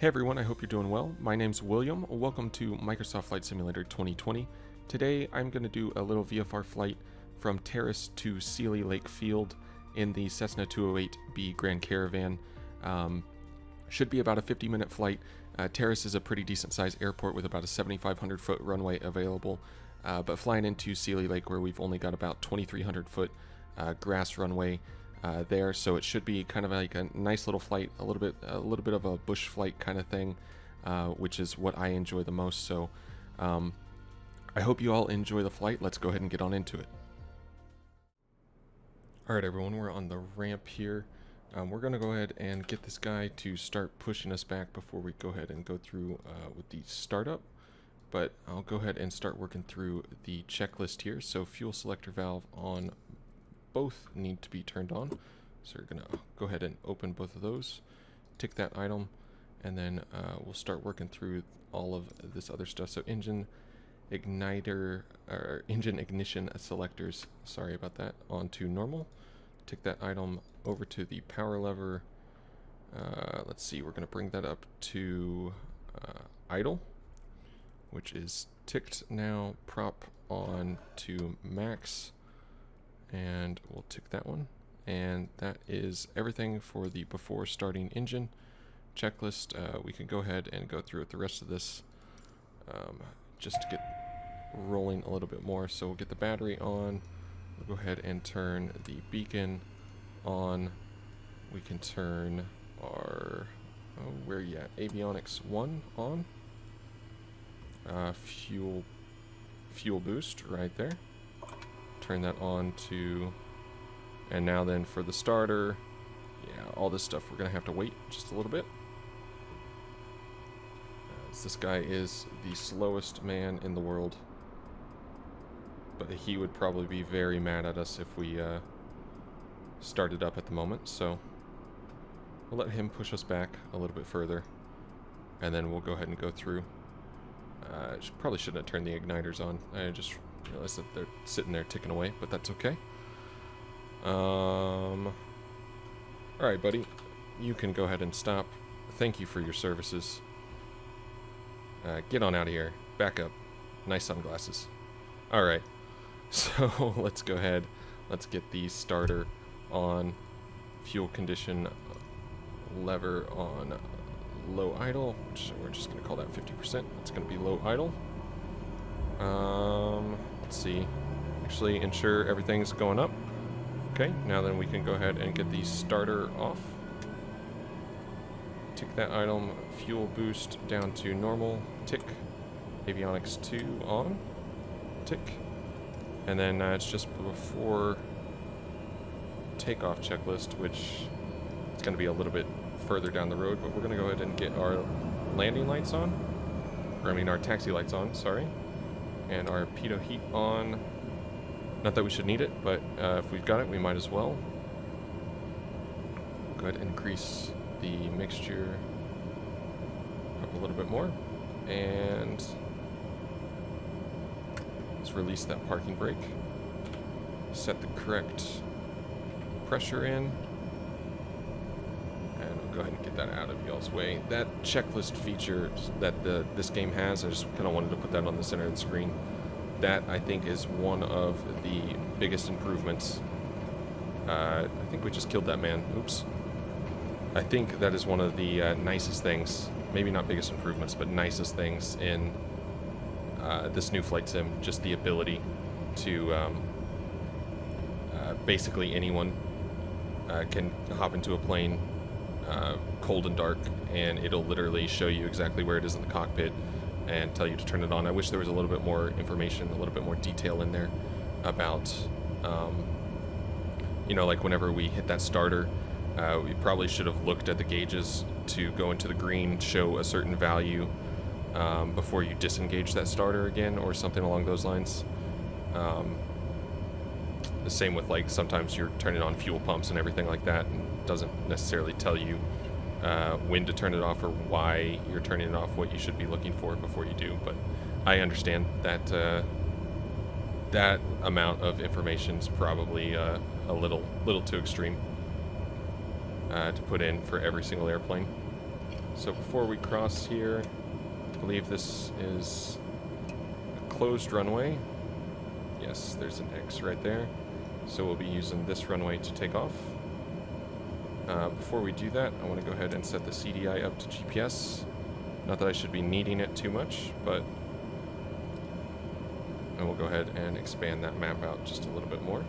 Hey everyone, I hope you're doing well. My name's William. Welcome to Microsoft Flight Simulator 2020. Today I'm going to do a little VFR flight from Terrace to Sealy Lake Field in the Cessna 208B Grand Caravan. Should be about a 50-minute flight. Terrace is a pretty decent sized airport with about a 7,500 foot runway available, but flying into Sealy Lake where we've only got about 2,300 foot grass runway there, so it should be kind of like a nice little flight, a little bit of a bush flight kind of thing, which is what I enjoy the most. So I hope you all enjoy the flight. Let's go ahead and get on into it. Alright everyone, we're on the ramp here. We're going to go ahead and get this guy to start pushing us back before we go ahead and go through with the startup. But I'll go ahead and start working through the checklist here. So fuel selector valve on both need to be turned on. So we're going to go ahead and open both of those, tick that item, and then we'll start working through all of this other stuff. So engine igniter, or engine ignition selectors, sorry about that, onto normal. Tick that item over to the power lever. Let's see, we're going to bring that up to idle, which is ticked now. Prop on to max, and we'll tick that one. And that is everything for the before starting engine checklist. We can go ahead and go through with the rest of this just to get rolling a little bit more. So we'll get the battery on. We'll go ahead and turn the beacon on. We can turn our, where are you at? Avionics 1 on. Fuel boost right there. Turn that on to, and now then for the starter, yeah, all this stuff we're gonna have to wait just a little bit. As this guy is the slowest man in the world, but he would probably be very mad at us if we started up at the moment, so we'll let him push us back a little bit further, and then we'll go ahead and go through. Probably shouldn't have turned the igniters on. I just realized that they're sitting there ticking away, but that's okay. Alright, buddy. You can go ahead and stop. Thank you for your services. Get on out of here. Back up. Nice sunglasses. Alright. So, let's go ahead. Let's get the starter on. Fuel condition lever on low idle, which we're just going to call that 50%. It's going to be low idle. Let's see. Actually, ensure everything's going up. Okay, now then we can go ahead and get the starter off. Tick that item. Fuel boost down to normal. Tick. Avionics 2 on. Tick. And then it's just before takeoff checklist, which is going to be a little bit further down the road, but we're going to go ahead and get our landing lights on. Or I mean our taxi lights on, sorry. And our pitot heat on. Not that we should need it, but if we've got it, we might as well. Go ahead and increase the mixture up a little bit more. And let's release that parking brake. Set the correct pressure in. And we'll go ahead and get that out of y'all's way. That checklist feature that this game has, I just kind of wanted to put that on the center of the screen. That, I think, is one of the biggest improvements. I think we just killed that man. Oops. I think that is one of the nicest things, maybe not biggest improvements, but nicest things in this new flight sim. Just the ability to basically anyone can hop into a plane cold and dark, and it'll literally show you exactly where it is in the cockpit and tell you to turn it on. I wish there was a little bit more information, a little bit more detail in there about, you know, like whenever we hit that starter, we probably should have looked at the gauges to go into the green, show a certain value before you disengage that starter again, or something along those lines. The same with, like, sometimes you're turning on fuel pumps and everything like that, and it doesn't necessarily tell you when to turn it off or why you're turning it off, what you should be looking for before you do. But I understand that that amount of information is probably a little too extreme to put in for every single airplane. So before we cross here, I believe this is a closed runway. Yes, there's an X right there. So we'll be using this runway to take off. Before we do that, I want to go ahead and set the CDI up to GPS. Not that I should be needing it too much, but and we'll go ahead and expand that map out just a little bit more.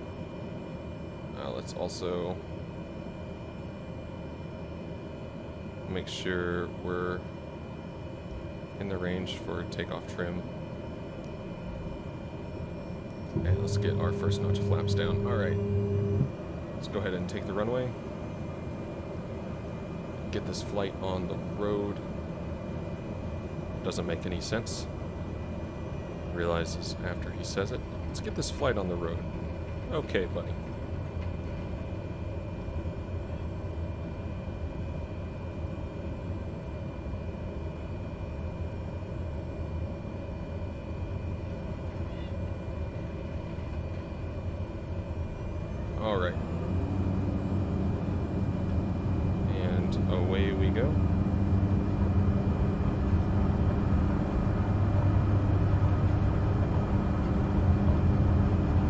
Let's also make sure we're in the range for takeoff trim. And let's get our first notch of flaps down. Alright, let's go ahead and take the runway. Get this flight on the road. Doesn't make any sense. Realizes after he says it. Let's get this flight on the road. Okay, buddy. All right. And away we go.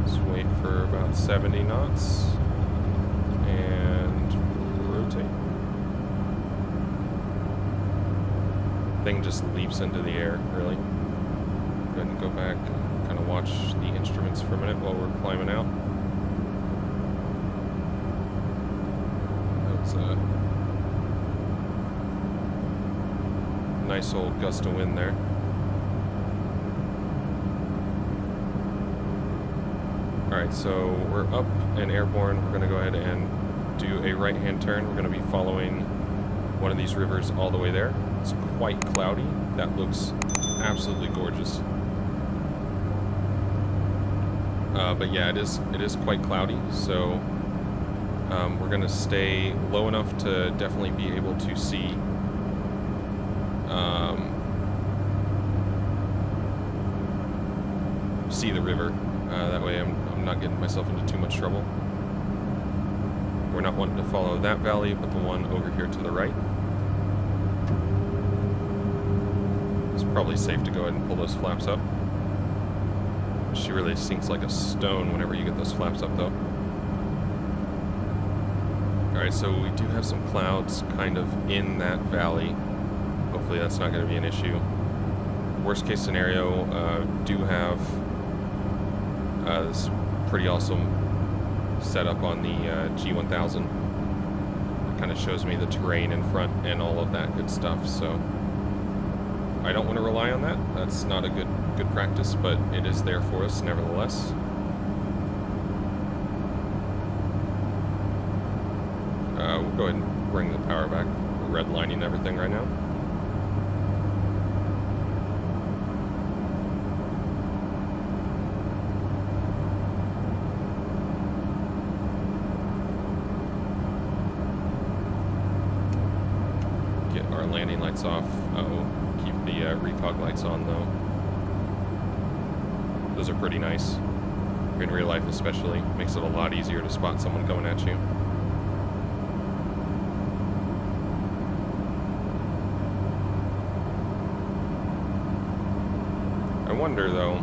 Let's wait for about 70 knots and rotate. Thing just leaps into the air, really. Go ahead and go back, kind of watch the instruments for a minute while we're climbing out. That's a nice old gust of wind there. Alright, so we're up and airborne. We're going to go ahead and do a right-hand turn. We're going to be following one of these rivers all the way there. It's quite cloudy. That looks absolutely gorgeous. But yeah, it is quite cloudy, so we're going to stay low enough to definitely be able to see the river. That way I'm not getting myself into too much trouble. We're not wanting to follow that valley, but the one over here to the right. It's probably safe to go ahead and pull those flaps up. She really sinks like a stone whenever you get those flaps up, though. Alright, so we do have some clouds kind of in that valley. Hopefully that's not going to be an issue. Worst case scenario, do have this pretty awesome setup on the G1000. It kind of shows me the terrain in front and all of that good stuff, so I don't want to rely on that. That's not a good practice, but it is there for us nevertheless. We'll go ahead and bring the power back. We're redlining everything right now. Get our landing lights off. Keep the recog lights on though. Those are pretty nice. In real life especially. Makes it a lot easier to spot someone coming at you. I wonder though,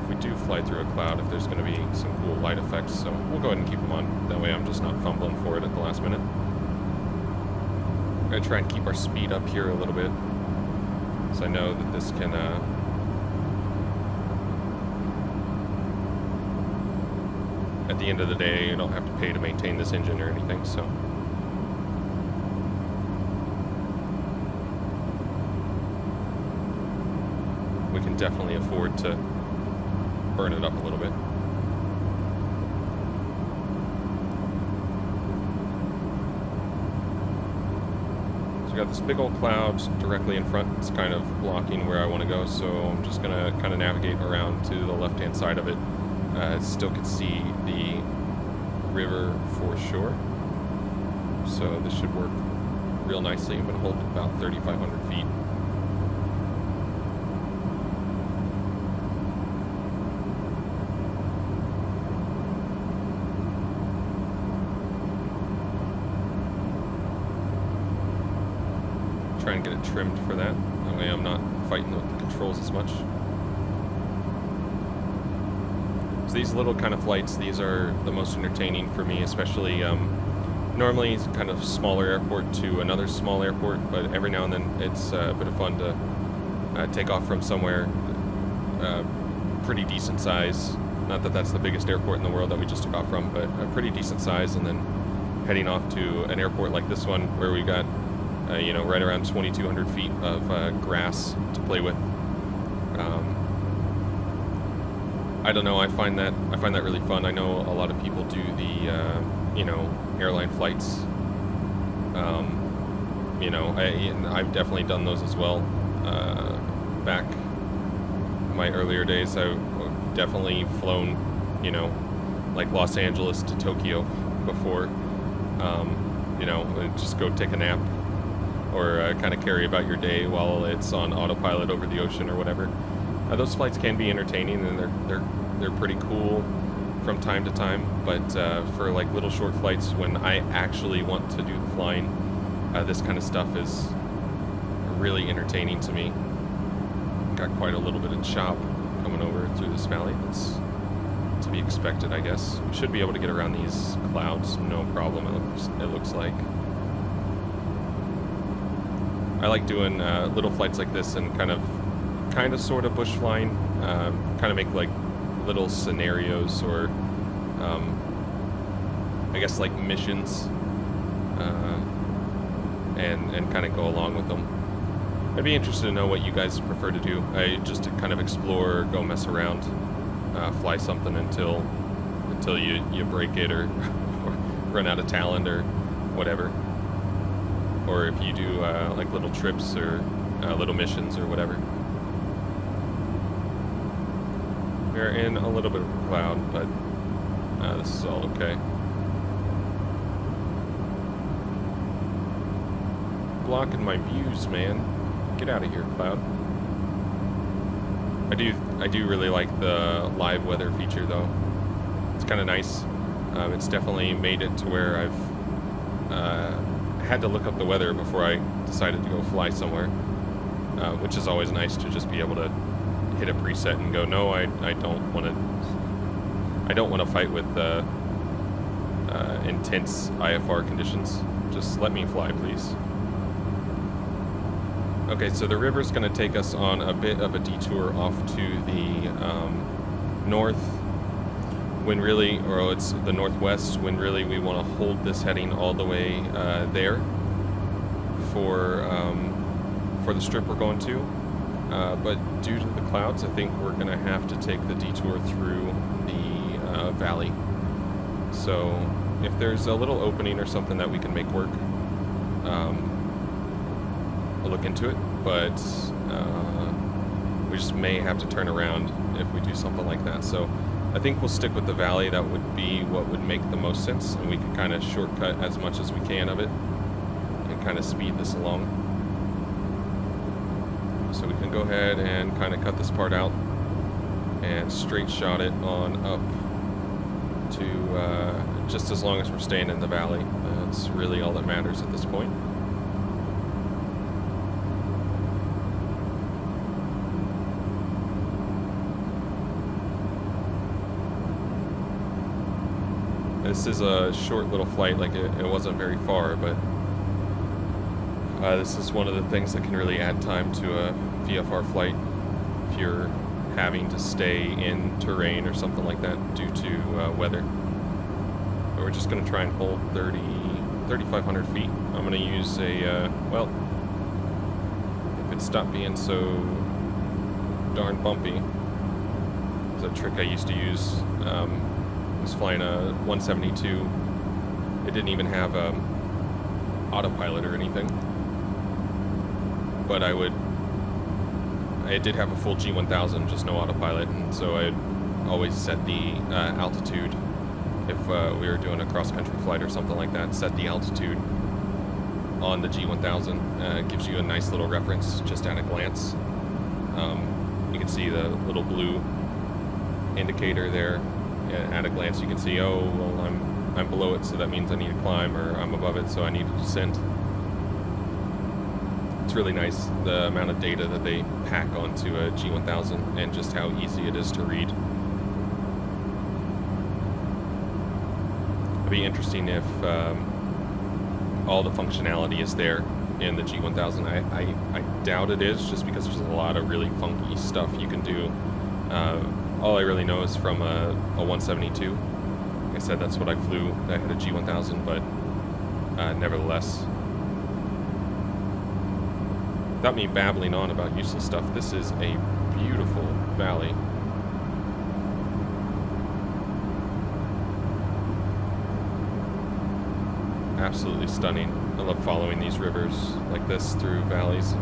if we do fly through a cloud, if there's going to be some cool light effects, so we'll go ahead and keep them on. That way I'm just not fumbling for it at the last minute. I'm going to try and keep our speed up here a little bit, so I know that this can at the end of the day, you don't have to pay to maintain this engine or anything, so. We can definitely afford to burn it up a little bit. So we got this big old cloud directly in front. It's kind of blocking where I want to go, so I'm just going to kind of navigate around to the left-hand side of it. Still can see the river for sure, so this should work real nicely. I'm going to hold about 3,500 feet. try and get it trimmed for that. That way I'm not fighting with the controls as much. So these little kind of flights, these are the most entertaining for me, especially normally it's kind of smaller airport to another small airport, but every now and then it's a bit of fun to take off from somewhere pretty decent size. Not that that's the biggest airport in the world that we just took off from, but a pretty decent size, and then heading off to an airport like this one where we got you know, right around 2,200 feet of grass to play with. I don't know. I find that really fun. I know a lot of people do the you know, airline flights. You know, I've definitely done those as well. Back in my earlier days, I've definitely flown, you know, like Los Angeles to Tokyo before. You know, just go take a nap or kind of carry about your day while it's on autopilot over the ocean or whatever. Those flights can be entertaining, and they're pretty cool from time to time. But for like little short flights, when I actually want to do the flying, this kind of stuff is really entertaining to me. Got quite a little bit of chop coming over through this valley. That's to be expected, I guess. We should be able to get around these clouds, no problem. It looks like. I like doing little flights like this and kind of sort of bush flying, kind of make like little scenarios or I guess like missions, and kind of go along with them. I'd be interested to know what you guys prefer to do. Just to kind of explore, go mess around, fly something until you break it or run out of talent or whatever. Or if you do like little trips or little missions or whatever. We're in a little bit of a cloud, but this is all okay. Blocking my views, man. Get out of here, cloud. I do really like the live weather feature, though. It's kind of nice. It's definitely made it to where I've had to look up the weather before I decided to go fly somewhere, which is always nice to just be able to hit a preset and go, no, I don't want to fight with intense IFR conditions. Just let me fly, please. Okay, so the river's going to take us on a bit of a detour off to the north, when really, or it's the northwest, when really we want to hold this heading all the way there for the strip we're going to. But due to the clouds, I think we're going to have to take the detour through the valley. So if there's a little opening or something that we can make work, I'll look into it, but we just may have to turn around if we do something like that. So I think we'll stick with the valley. That would be what would make the most sense, and we can kind of shortcut as much as we can of it and kind of speed this along. So we can go ahead and kind of cut this part out and straight shot it on up to just as long as we're staying in the valley. That's really all that matters at this point. This is a short little flight, like it wasn't very far, but this is one of the things that can really add time to a VFR flight if you're having to stay in terrain or something like that due to weather. But we're just going to try and hold 3,500 feet. I'm going to use a, well, if it stopped being so darn bumpy, it's a trick I used to use. I was flying a 172. It didn't even have autopilot or anything. But it did have a full G1000, just no autopilot, and so I'd always set the altitude if we were doing a cross-country flight or something like that. Set the altitude on the G1000. It gives you a nice little reference just at a glance. You can see the little blue indicator there. At a glance, you can see, oh, well, I'm below it, so that means I need to climb, or I'm above it, so I need to descend. it's really nice the amount of data that they pack onto a G1000 and just how easy it is to read. It'd be interesting if all the functionality is there in the G1000. I doubt it is, just because there's a lot of really funky stuff you can do. All I really know is from a 172. Like I said, that's what I flew. I had a G1000, but nevertheless, without me babbling on about useless stuff, this is a beautiful valley. Absolutely stunning. I love following these rivers like this through valleys.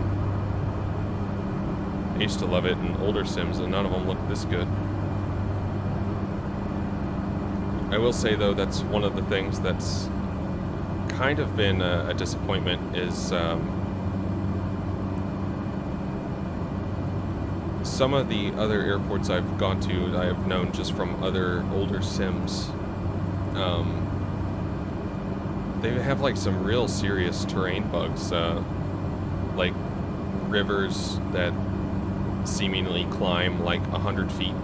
I used to love it in older sims, and none of them looked this good. I will say, though, that's one of the things that's kind of been a disappointment is some of the other airports I've gone to, I have known just from other older sims. They have like some real serious terrain bugs, like rivers that seemingly climb like 100 feet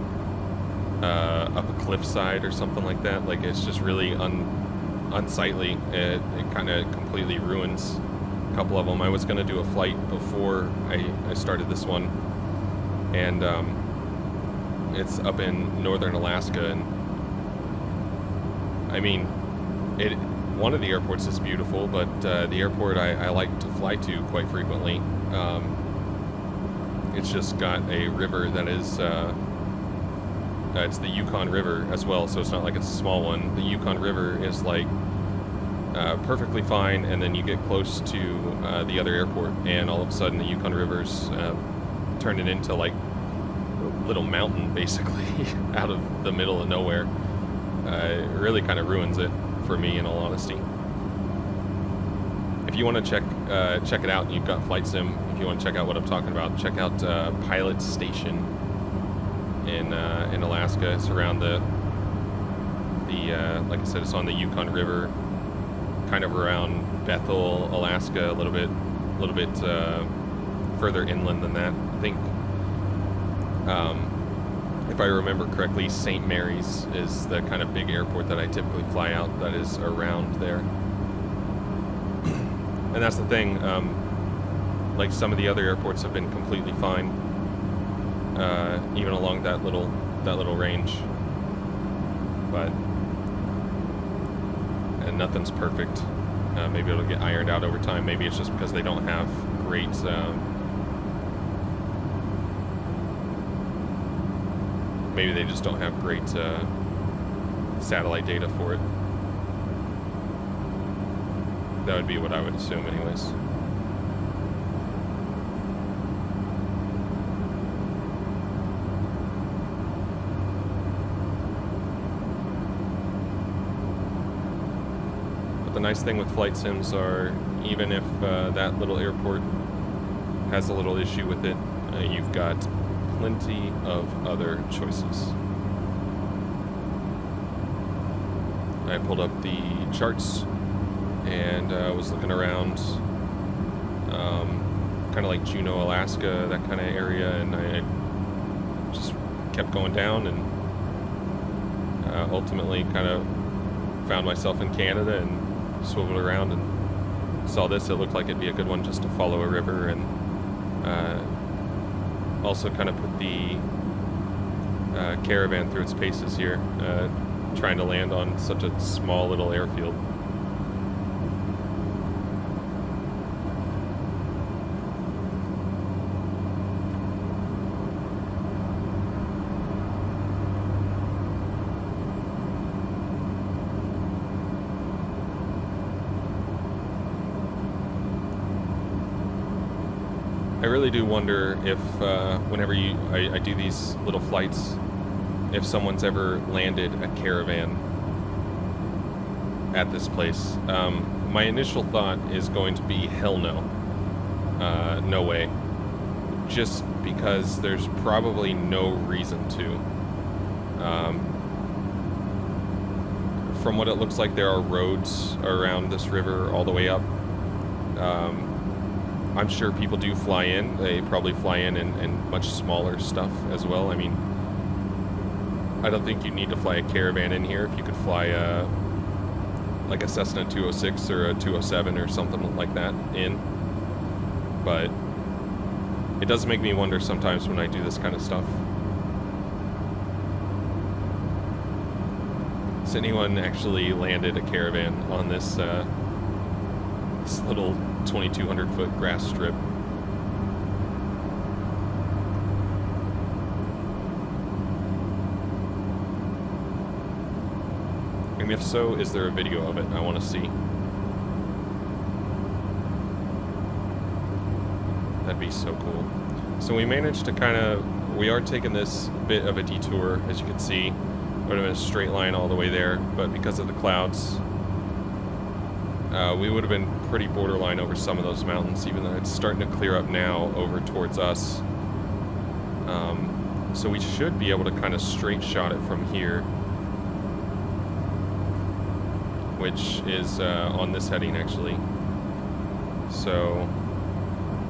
up a cliffside or something like that. Like, it's just really unsightly. It kind of completely ruins a couple of them. I was going to do a flight before I started this one, and it's up in northern Alaska, and I mean, one of the airports is beautiful, but the airport I like to fly to quite frequently, it's just got a river that is, it's the Yukon River as well, so it's not like it's a small one. The Yukon River is like perfectly fine, and then you get close to the other airport, and all of a sudden the Yukon River's turned it into like a little mountain, basically, out of the middle of nowhere. It really kind of ruins it for me, in all honesty. If you want to check it out, and you've got Flight Sim, if you want to check out what I'm talking about, check out Pilot Station in Alaska. It's around the like I said, it's on the Yukon River, kind of around Bethel, Alaska, a little bit further inland than that. I think, if I remember correctly, St. Mary's is the kind of big airport that I typically fly out that is around there. And that's the thing, like some of the other airports have been completely fine, even along that little range. But and nothing's perfect. Maybe it'll get ironed out over time. Maybe it's just because they don't have great maybe they just don't have great satellite data for it. That would be what I would assume anyways. But the nice thing with flight sims are, even if that little airport has a little issue with it, you've got plenty of other choices. I pulled up the charts and was looking around, kind of like Juneau, Alaska, that kind of area, and I just kept going down, and ultimately kind of found myself in Canada and swiveled around and saw this. It looked like it'd be a good one just to follow a river, and also kind of put the Caravan through its paces here, trying to land on such a small little airfield. I really do wonder if, whenever I do these little flights, if someone's ever landed a Caravan at this place. My initial thought is going to be hell no. No way. Just because there's probably no reason to. From what it looks like, there are roads around this river all the way up. I'm sure people do fly in. They probably fly in much smaller stuff as well. I mean, I don't think you need to fly a Caravan in here if you could fly like a Cessna 206 or a 207 or something like that in. But it does make me wonder sometimes when I do this kind of stuff. Has anyone actually landed a Caravan on this this little 2,200 foot grass strip? And if so, is there a video of it? I want to see. That'd be so cool. So we managed to we are taking this bit of a detour, as you can see. Would have been a straight line all the way there, but because of the clouds, we would have been pretty borderline over some of those mountains, even though it's starting to clear up now over towards us. So we should be able to kind of straight shot it from here, which is on this heading actually. So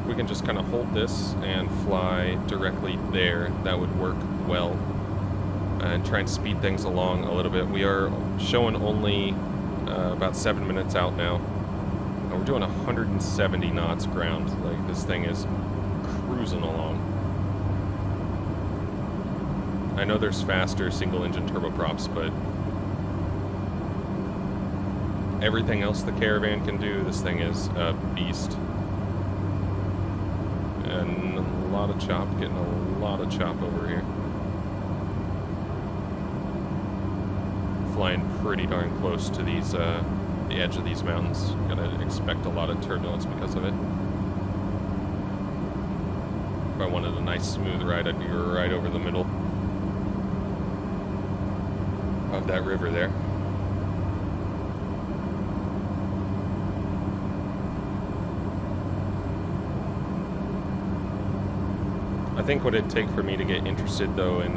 we can just kind of hold this and fly directly there. That would work well, and try and speed things along a little bit. We are showing only about 7 minutes out now. We're doing 170 knots ground. Like, this thing is cruising along. I know there's faster single engine turboprops, but everything else the Caravan can do, this thing is a beast. And a lot of chop, getting a lot of chop over here. Flying pretty darn close to these, the edge of these mountains. Gotta expect a lot of turbulence because of it. If I wanted a nice smooth ride, I'd be right over the middle of that river there. I think what it'd take for me to get interested though in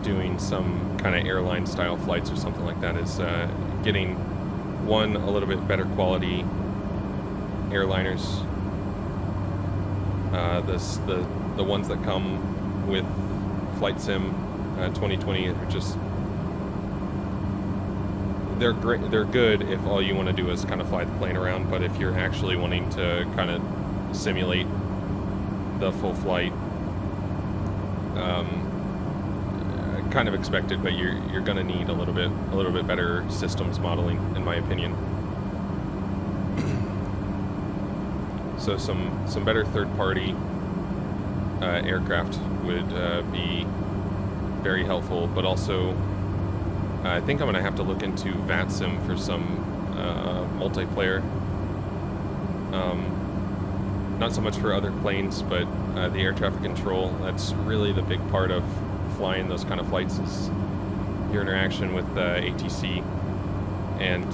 doing some kind of airline style flights or something like that is getting one, a little bit better quality airliners. The ones that come with Flight Sim 2020 are just, they're great. They're good if all you want to do is kind of fly the plane around, but if you're actually wanting to kind of simulate the full flight, kind of expected, but you're gonna need a little bit better systems modeling, in my opinion. So some better third-party aircraft would be very helpful, but also I think I'm gonna have to look into VATSIM for some multiplayer. Not so much for other planes, but the air traffic control. That's really the big part of flying those kind of flights, is your interaction with ATC. And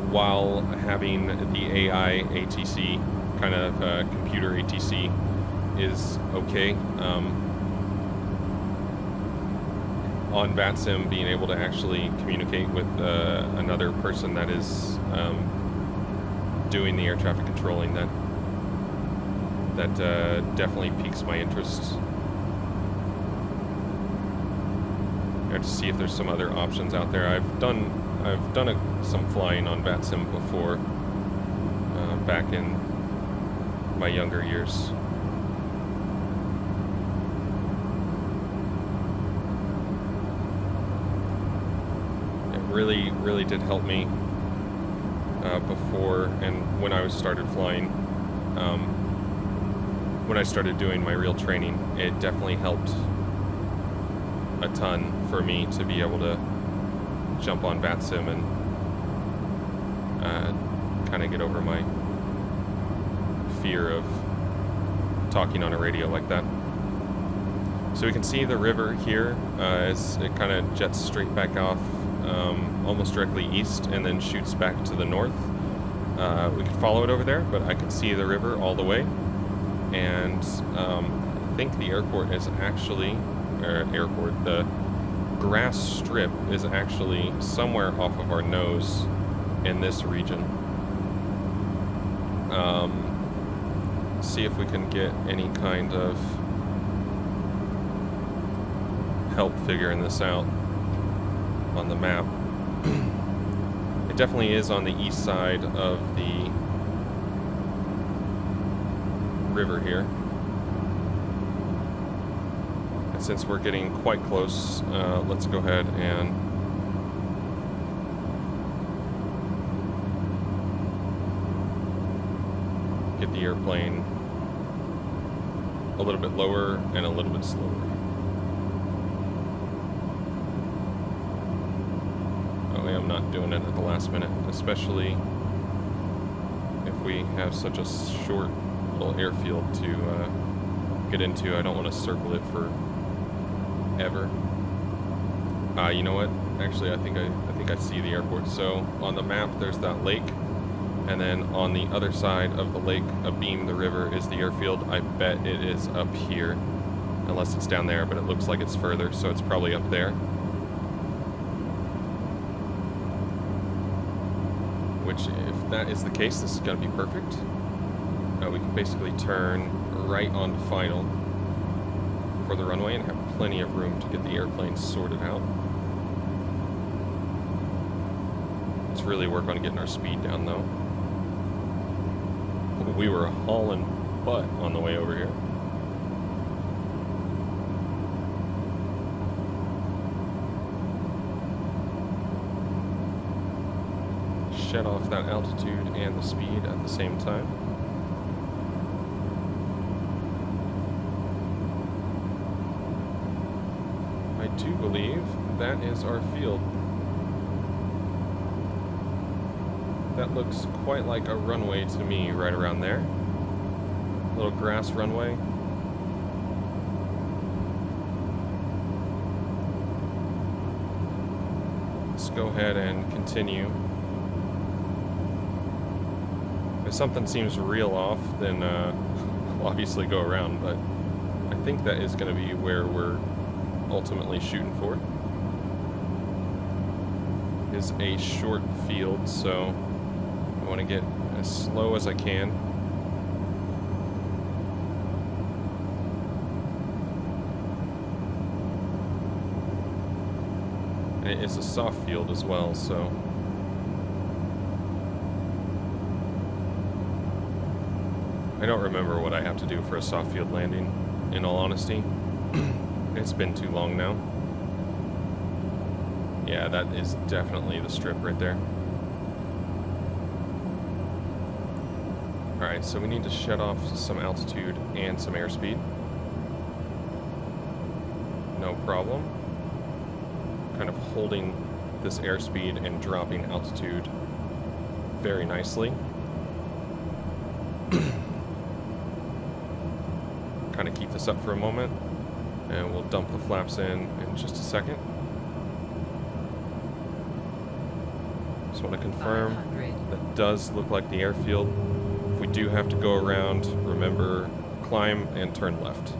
while having the AI ATC, kind of computer ATC, is okay, on VATSIM, being able to actually communicate with another person that is doing the air traffic controlling, that definitely piques my interest. I have to see if there's some other options out there. I've done some flying on VATSIM before, back in my younger years. It really did help me before and when I started flying. When I started doing my real training, it definitely helped a ton for me to be able to jump on VATSIM and kind of get over my fear of talking on a radio like that. So we can see the river here as it kind of jets straight back off, almost directly east, and then shoots back to the north. We could follow it over there, but I could see the river all the way. And I think the airport is actually, the grass strip is actually somewhere off of our nose in this region. see if we can get any kind of help figuring this out on the map. It definitely is on the east side of the river here. And since we're getting quite close, let's go ahead and get the airplane a little bit lower and a little bit slower. Oh, yeah, I'm not doing it at the last minute, especially if we have such a short little airfield to get into. I don't want to circle it for ever. You know what? Actually, I think I see the airport. So on the map, there's that lake. And then on the other side of the lake, abeam the river, is the airfield. I bet it is up here. Unless it's down there, but it looks like it's further, so it's probably up there. Which, if that is the case, this is going to be perfect. We can basically turn right on final for the runway and have plenty of room to get the airplane sorted out. Let's really work on getting our speed down, though. We were hauling butt on the way over here. Shed off that altitude and the speed at the same time. I do believe that is our field. That looks quite like a runway to me right around there. Little grass runway. Let's go ahead and continue. If something seems real off, then we'll obviously go around, but I think that is going to be where we're ultimately shooting for. Is a short field, so I want to get as slow as I can. And it is a soft field as well, so I don't remember what I have to do for a soft field landing, in all honesty. It's been too long now. Yeah, that is definitely the strip right there. Alright, so we need to shed off some altitude and some airspeed. No problem. Kind of holding this airspeed and dropping altitude very nicely. Kind of keep this up for a moment, and we'll dump the flaps in just a second. Just want to confirm that does look like the airfield. If we do have to go around, remember, climb and turn left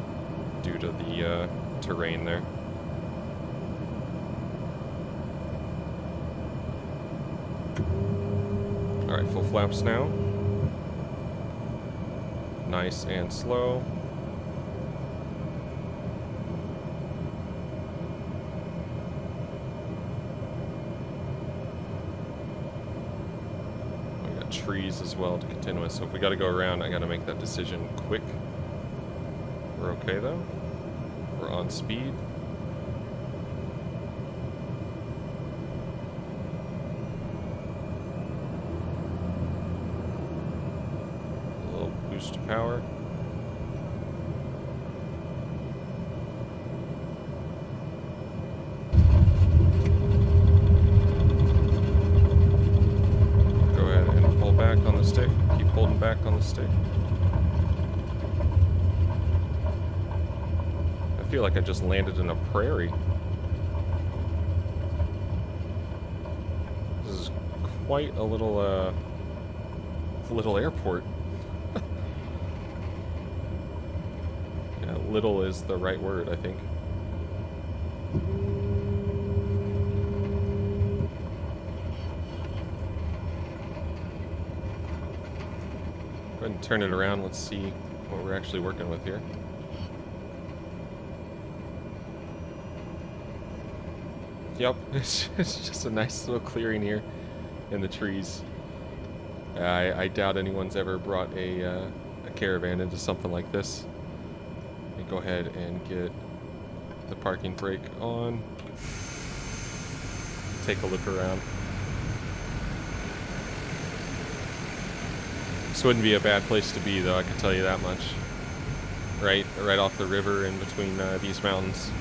due to the terrain there. Alright, full flaps now. Nice and slow. Trees as well to contend with, so if we got to go around, I got to make that decision quick. We're okay though. We're on speed. A little boost to power. Back on the stick. Keep holding back on the stick. I feel like I just landed in a prairie. This is quite a little airport. Yeah, little is the right word, I think. and turn it around. Let's see what we're actually working with here. Yep, it's just a nice little clearing here in the trees. I doubt anyone's ever brought a caravan into something like this. Let me go ahead and get the parking brake on. Take a look around. This wouldn't be a bad place to be, though, I can tell you that much. Right off the river in between these mountains.